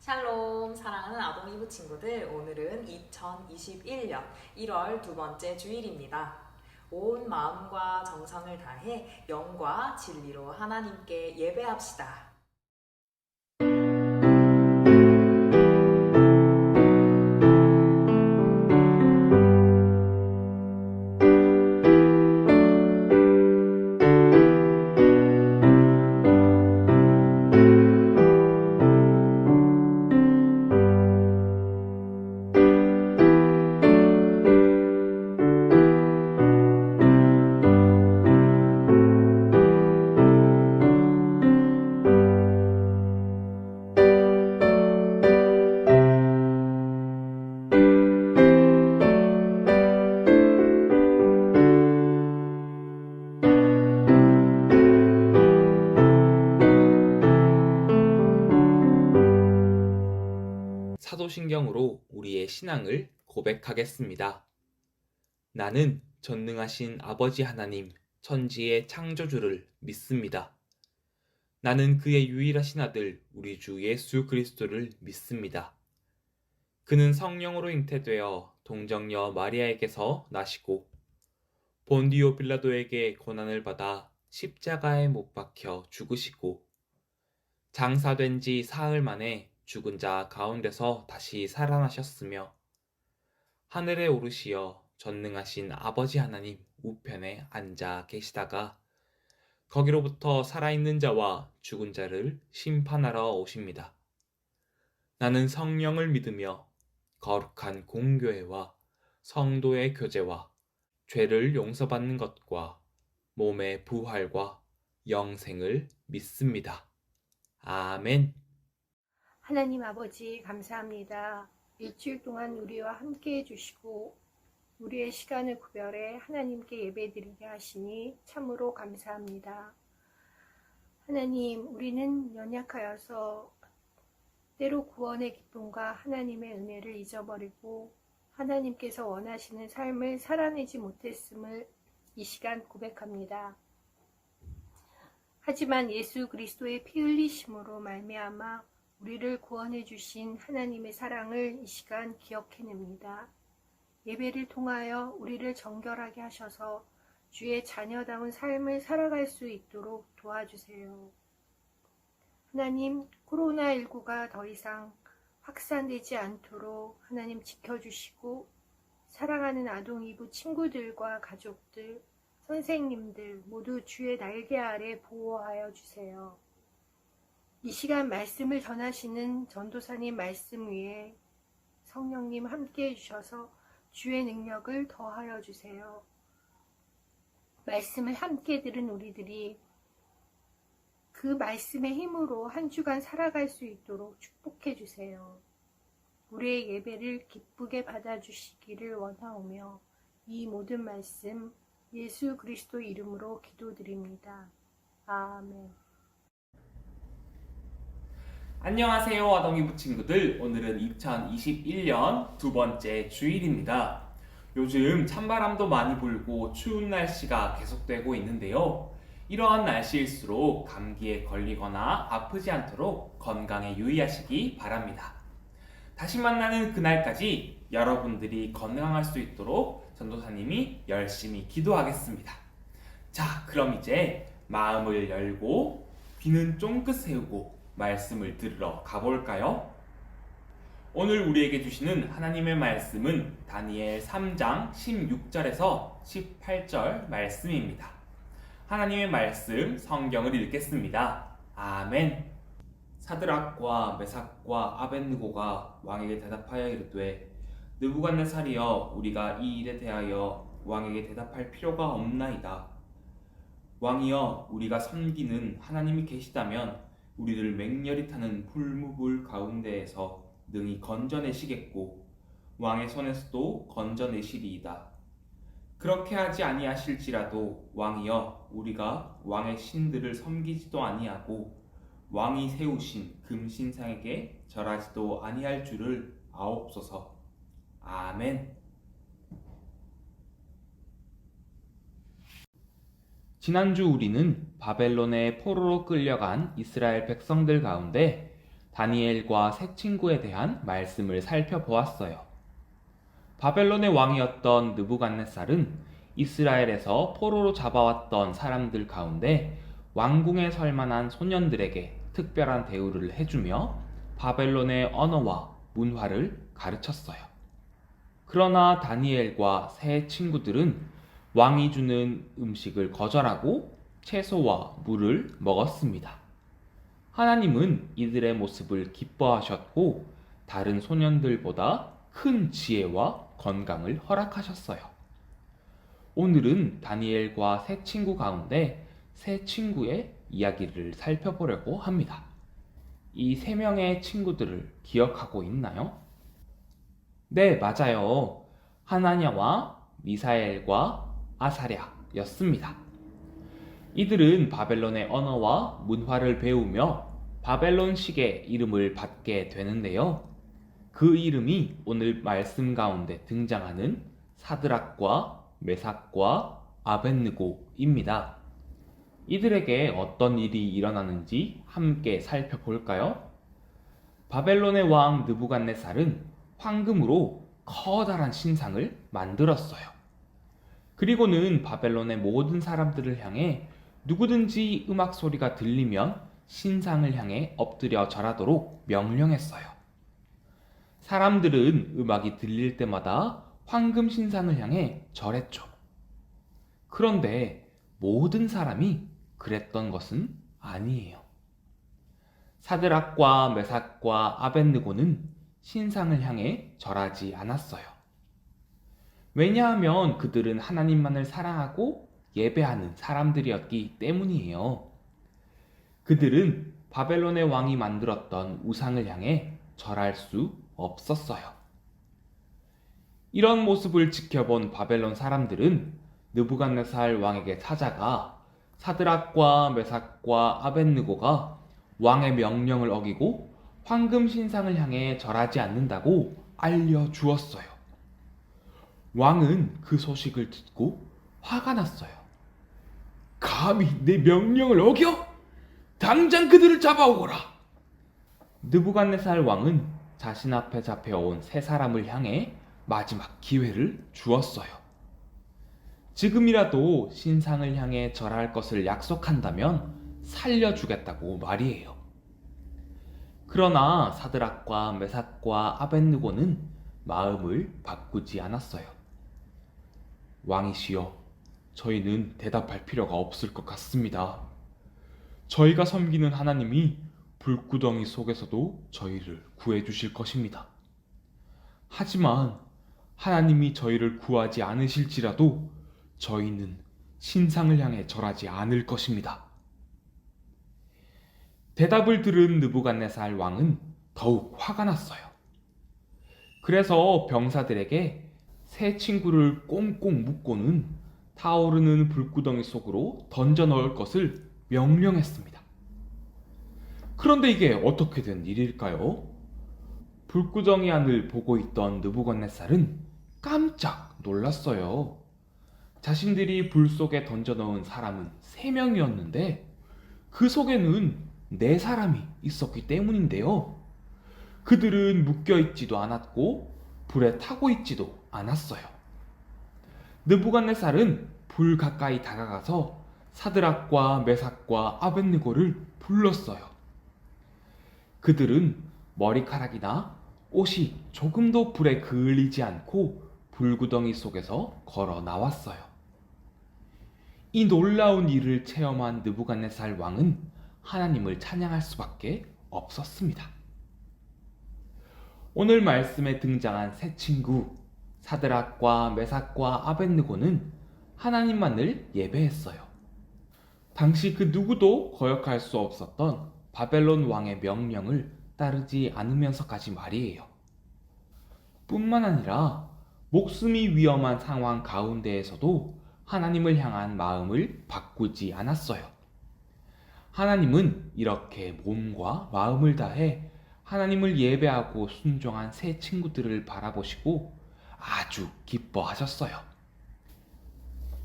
샬롬, 사랑하는 아동 이브 친구들, 오늘은 2021년 1월 두 번째 주일입니다. 온 마음과 정성을 다해 영과 진리로 하나님께 예배합시다. 사도신경으로 우리의 신앙을 고백하겠습니다. 나는 전능하신 아버지 하나님, 천지의 창조주를 믿습니다. 나는 그의 유일하신 아들, 우리 주 예수 그리스도를 믿습니다. 그는 성령으로 잉태되어 동정녀 마리아에게서 나시고 본디오 빌라도에게 고난을 받아 십자가에 못 박혀 죽으시고 장사된 지 사흘 만에 죽은 자 가운데서 다시 살아나셨으며 하늘에 오르시어 전능하신 아버지 하나님 우편에 앉아 계시다가 거기로부터 살아있는 자와 죽은 자를 심판하러 오십니다. 나는 성령을 믿으며 거룩한 공교회와 성도의 교제와 죄를 용서받는 것과 몸의 부활과 영생을 믿습니다. 아멘. 하나님 아버지 감사합니다. 일주일 동안 우리와 함께 해주시고 우리의 시간을 구별해 하나님께 예배드리게 하시니 참으로 감사합니다. 하나님, 우리는 연약하여서 때로 구원의 기쁨과 하나님의 은혜를 잊어버리고 하나님께서 원하시는 삶을 살아내지 못했음을 이 시간 고백합니다. 하지만 예수 그리스도의 피 흘리심으로 말미암아 우리를 구원해 주신 하나님의 사랑을 이 시간 기억해냅니다. 예배를 통하여 우리를 정결하게 하셔서 주의 자녀다운 삶을 살아갈 수 있도록 도와주세요. 하나님, 코로나19가 더 이상 확산되지 않도록 하나님 지켜주시고 사랑하는 아동 이브 친구들과 가족들, 선생님들 모두 주의 날개 아래 보호하여 주세요. 이 시간 말씀을 전하시는 전도사님 말씀 위에 성령님 함께 해주셔서 주의 능력을 더하여 주세요. 말씀을 함께 들은 우리들이 그 말씀의 힘으로 한 주간 살아갈 수 있도록 축복해 주세요. 우리의 예배를 기쁘게 받아주시기를 원하오며 이 모든 말씀 예수 그리스도 이름으로 기도드립니다. 아멘. 안녕하세요, 아동이부 친구들. 오늘은 2021년 두 번째 주일입니다. 요즘 찬바람도 많이 불고 추운 날씨가 계속되고 있는데요. 이러한 날씨일수록 감기에 걸리거나 아프지 않도록 건강에 유의하시기 바랍니다. 다시 만나는 그날까지 여러분들이 건강할 수 있도록 전도사님이 열심히 기도하겠습니다. 자, 그럼 이제 마음을 열고 귀는 쫑긋 세우고 말씀을 들으러 가볼까요? 오늘 우리에게 주시는 하나님의 말씀은 다니엘 3장 16절에서 18절 말씀입니다. 하나님의 말씀 성경을 읽겠습니다. 아멘. 사드락과 메삭과 아벳느고가 왕에게 대답하여 이르되 느부갓네살이여, 우리가 이 일에 대하여 왕에게 대답할 필요가 없나이다. 왕이여, 우리가 섬기는 하나님이 계시다면 우리를 맹렬히 타는 불무불 가운데에서 능히 건져내시겠고 왕의 손에서도 건져내시리이다. 그렇게 하지 아니하실지라도 왕이여, 우리가 왕의 신들을 섬기지도 아니하고 왕이 세우신 금신상에게 절하지도 아니할 줄을 아옵소서. 아멘. 지난주 우리는 바벨론의 포로로 끌려간 이스라엘 백성들 가운데 다니엘과 세 친구에 대한 말씀을 살펴보았어요. 바벨론의 왕이었던 느부갓네살은 이스라엘에서 포로로 잡아왔던 사람들 가운데 왕궁에 설 만한 소년들에게 특별한 대우를 해주며 바벨론의 언어와 문화를 가르쳤어요. 그러나 다니엘과 세 친구들은 왕이 주는 음식을 거절하고 채소와 물을 먹었습니다. 하나님은 이들의 모습을 기뻐하셨고 다른 소년들보다 큰 지혜와 건강을 허락하셨어요. 오늘은 다니엘과 세 친구 가운데 세 친구의 이야기를 살펴보려고 합니다. 이 세 명의 친구들을 기억하고 있나요? 네, 맞아요. 하나냐와 미사엘과 아사랴였습니다. 이들은 바벨론의 언어와 문화를 배우며 바벨론식의 이름을 받게 되는데요. 그 이름이 오늘 말씀 가운데 등장하는 사드락과 메삭과 아벳느고입니다. 이들에게 어떤 일이 일어나는지 함께 살펴볼까요? 바벨론의 왕 느부갓네살은 황금으로 커다란 신상을 만들었어요. 그리고는 바벨론의 모든 사람들을 향해 누구든지 음악 소리가 들리면 신상을 향해 엎드려 절하도록 명령했어요. 사람들은 음악이 들릴 때마다 황금 신상을 향해 절했죠. 그런데 모든 사람이 그랬던 것은 아니에요. 사드락과 메삭과 아벳느고는 신상을 향해 절하지 않았어요. 왜냐하면 그들은 하나님만을 사랑하고 예배하는 사람들이었기 때문이에요. 그들은 바벨론의 왕이 만들었던 우상을 향해 절할 수 없었어요. 이런 모습을 지켜본 바벨론 사람들은 느부갓네살 왕에게 찾아가 사드락과 메삭과 아벳느고가 왕의 명령을 어기고 황금 신상을 향해 절하지 않는다고 알려주었어요. 왕은 그 소식을 듣고 화가 났어요. 감히 내 명령을 어겨? 당장 그들을 잡아오거라. 느부갓네살 왕은 자신 앞에 잡혀온 세 사람을 향해 마지막 기회를 주었어요. 지금이라도 신상을 향해 절할 것을 약속한다면 살려주겠다고 말이에요. 그러나 사드락과 메삭과 아벳느고는 마음을 바꾸지 않았어요. 왕이시여, 저희는 대답할 필요가 없을 것 같습니다. 저희가 섬기는 하나님이 불구덩이 속에서도 저희를 구해주실 것입니다. 하지만 하나님이 저희를 구하지 않으실지라도 저희는 신상을 향해 절하지 않을 것입니다. 대답을 들은 느부갓네살 왕은 더욱 화가 났어요. 그래서 병사들에게 세 친구를 꽁꽁 묶고는 타오르는 불구덩이 속으로 던져 넣을 것을 명령했습니다. 그런데 이게 어떻게 된 일일까요? 불구덩이 안을 보고 있던 느부갓네살은 깜짝 놀랐어요. 자신들이 불 속에 던져 넣은 사람은 3명이었는데 그 속에는 4사람이 있었기 때문인데요. 그들은 묶여 있지도 않았고 불에 타고 있지도 않았어요. 느부갓네살은 불 가까이 다가가서 사드락과 메삭과 아벳느고를 불렀어요. 그들은 머리카락이나 옷이 조금도 불에 그을리지 않고 불구덩이 속에서 걸어 나왔어요. 이 놀라운 일을 체험한 느부갓네살 왕은 하나님을 찬양할 수밖에 없었습니다. 오늘 말씀에 등장한 세 친구 사드락과 메삭과 아벳느고는 하나님만을 예배했어요. 당시 그 누구도 거역할 수 없었던 바벨론 왕의 명령을 따르지 않으면서까지 말이에요. 뿐만 아니라 목숨이 위험한 상황 가운데에서도 하나님을 향한 마음을 바꾸지 않았어요. 하나님은 이렇게 몸과 마음을 다해 하나님을 예배하고 순종한 세 친구들을 바라보시고 아주 기뻐하셨어요.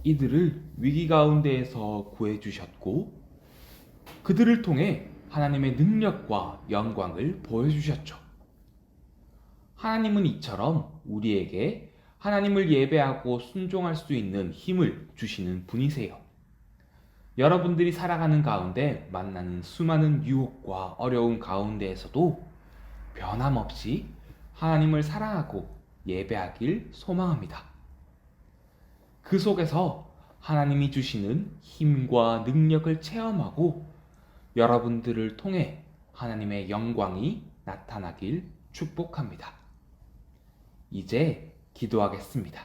이들을 위기 가운데에서 구해주셨고 그들을 통해 하나님의 능력과 영광을 보여주셨죠. 하나님은 이처럼 우리에게 하나님을 예배하고 순종할 수 있는 힘을 주시는 분이세요. 여러분들이 살아가는 가운데 만나는 수많은 유혹과 어려움 가운데에서도 변함없이 하나님을 사랑하고 예배하길 소망합니다. 그 속에서 하나님이 주시는 힘과 능력을 체험하고 여러분들을 통해 하나님의 영광이 나타나길 축복합니다. 이제 기도하겠습니다.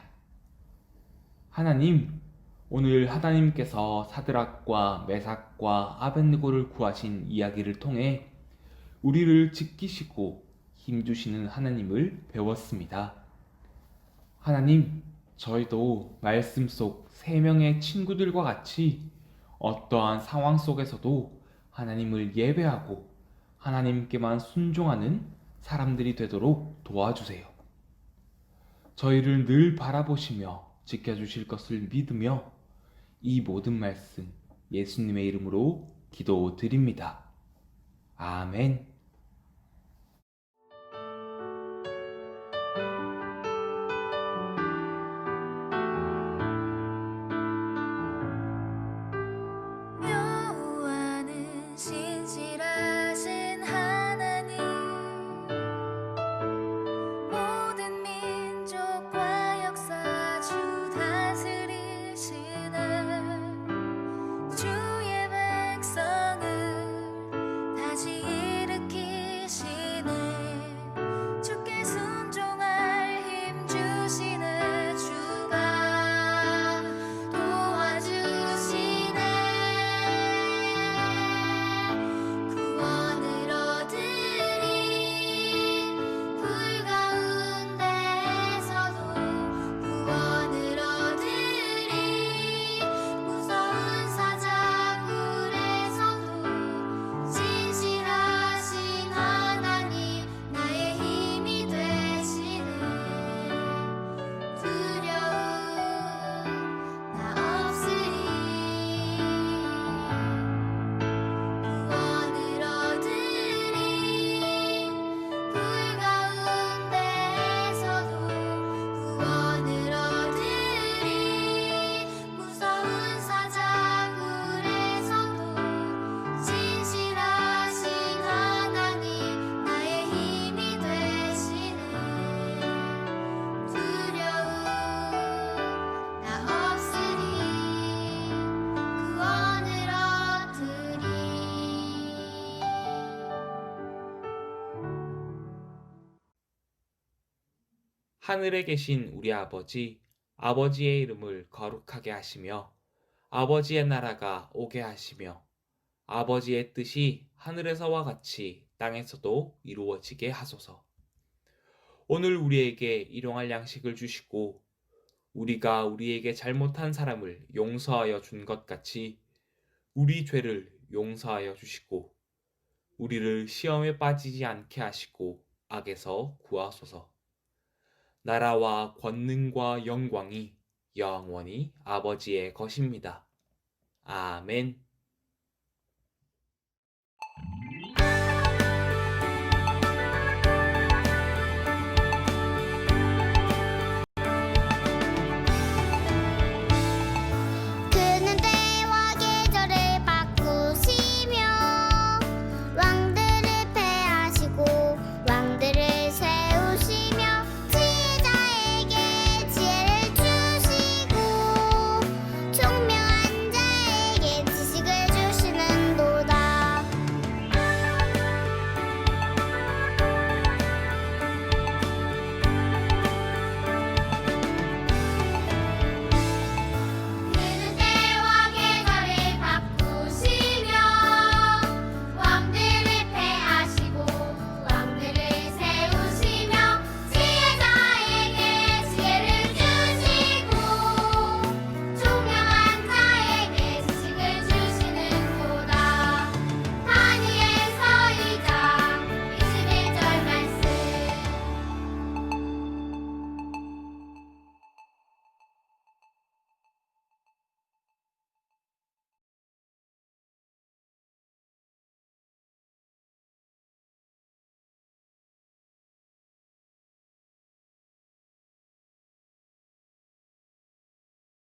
하나님, 오늘 하나님께서 사드락과 메삭과 아벳느고를 구하신 이야기를 통해 우리를 지키시고 힘주시는 하나님을 배웠습니다. 하나님, 저희도 말씀 속 세 명의 친구들과 같이 어떠한 상황 속에서도 하나님을 예배하고 하나님께만 순종하는 사람들이 되도록 도와주세요. 저희를 늘 바라보시며 지켜주실 것을 믿으며 이 모든 말씀 예수님의 이름으로 기도드립니다. 아멘. 여호와는 신실하신 하나님, 모든 민족과 역사 주 다스리시네. 주의 백성을 다시 일으키시네. 주께 순종할 힘 주시네. 주가 도와주시네. 구원을 얻으리. 불 가운데서도 구원을 얻으리. 무서운 사자굴에서도 진실하신 하나님 나의 힘이 되시네. 두려움 나 없으리. 구원을 얻으리. 불 가운데서도 구원을 얻으리. 무서운 사자굴에서도 진실하신 하나님 나의 힘이 되시네. 두려움 나 없으리. 구원을 얻으리. 하늘에 계신 우리 아버지, 아버지의 이름을 거룩하게 하시며 아버지의 나라가 오게 하시며 아버지의 뜻이 하늘에서와 같이 땅에서도 이루어지게 하소서. 오늘 우리에게 일용할 양식을 주시고 우리가 우리에게 잘못한 사람을 용서하여 준 것 같이 우리 죄를 용서하여 주시고 우리를 시험에 빠지지 않게 하시고 악에서 구하소서. 나라와 권능과 영광이 영원히 아버지의 것입니다. 아멘.